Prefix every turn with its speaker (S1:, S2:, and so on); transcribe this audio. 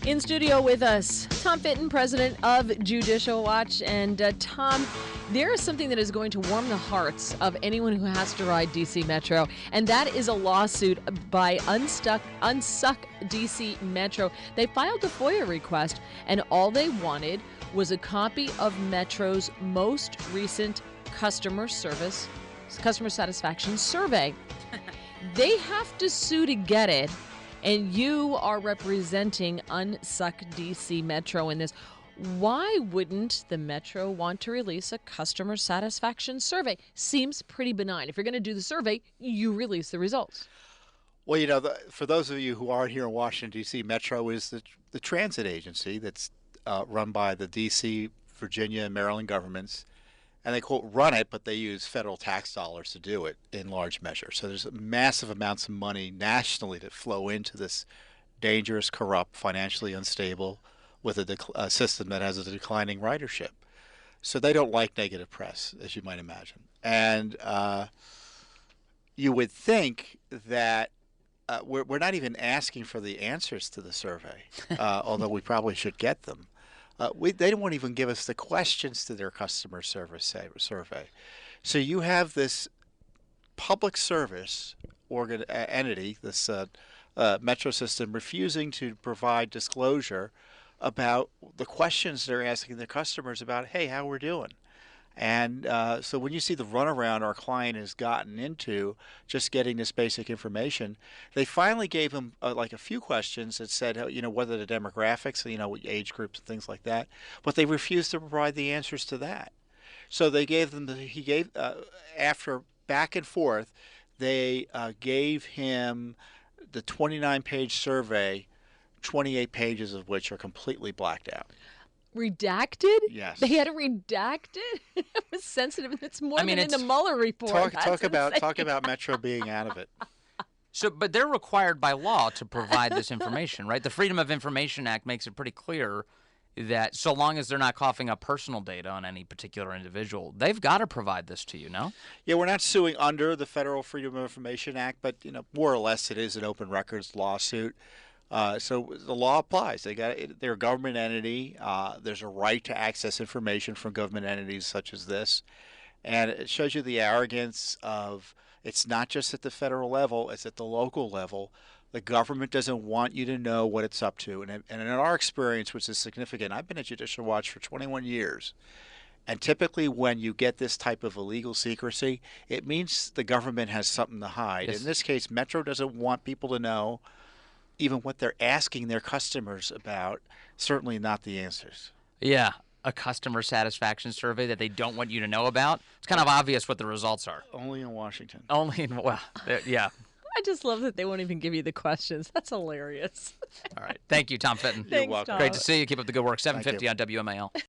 S1: In studio with us, Tom Fitton, president of Judicial Watch. And Tom, there is something that is going to warm the hearts of anyone who has to ride DC Metro, and that is a lawsuit by Unsuck DC Metro. They filed a FOIA request, and all they wanted was a copy of Metro's most recent customer satisfaction survey. They have to sue to get it. And you are representing Unsuck DC Metro in this. Why wouldn't the Metro want to release a customer satisfaction survey? Seems pretty benign. If you're going to do the survey, you release the results.
S2: Well, for those of you who aren't here in Washington, D.C., Metro is the transit agency that's run by the D.C., Virginia, and Maryland governments. And they, quote, run it, but they use federal tax dollars to do it in large measure. So there's massive amounts of money nationally that flow into this dangerous, corrupt, financially unstable, with a system that has a declining ridership. So they don't like negative press, as you might imagine. And you would think that we're not even asking for the answers to the survey, although we probably should get them. They won't even give us the questions to their customer service survey. So you have this public service entity, this Metro system, refusing to provide disclosure about the questions they're asking their customers about, hey, how we're doing. And so when you see the runaround our client has gotten into just getting this basic information, they finally gave him like a few questions that said, what are the demographics, age groups and things like that. But they refused to provide the answers to that. So they gave them, after back and forth, they gave him the 29-page survey, 28 pages of which are completely blacked out.
S1: Redacted?
S2: Yes.
S1: They had it redacted? It was sensitive. It's more than in the Mueller report.
S2: Talk about Metro being out of it.
S3: So, but they're required by law to provide this information, right? The Freedom of Information Act makes it pretty clear that so long as they're not coughing up personal data on any particular individual, they've got to provide this to you, no?
S2: Yeah, we're not suing under the Federal Freedom of Information Act, but more or less it is an open records lawsuit. So the law applies. They're a government entity. There's a right to access information from government entities such as this. And it shows you the arrogance of, it's not just at the federal level, it's at the local level. The government doesn't want you to know what it's up to. And in our experience, which is significant, I've been at Judicial Watch for 21 years. And typically when you get this type of illegal secrecy, it means the government has something to hide.
S3: Yes.
S2: In this case, Metro doesn't want people to know even what they're asking their customers about, certainly not the answers.
S3: Yeah, a customer satisfaction survey that they don't want you to know about. It's kind of obvious what the results are.
S2: Only in Washington.
S3: Yeah.
S1: I just love that they won't even give you the questions. That's hilarious.
S3: All right. Thank you, Tom Fitton.
S1: Thanks,
S2: welcome.
S1: Tom.
S3: Great to see you. Keep up the good work. 7:50 on WMAL.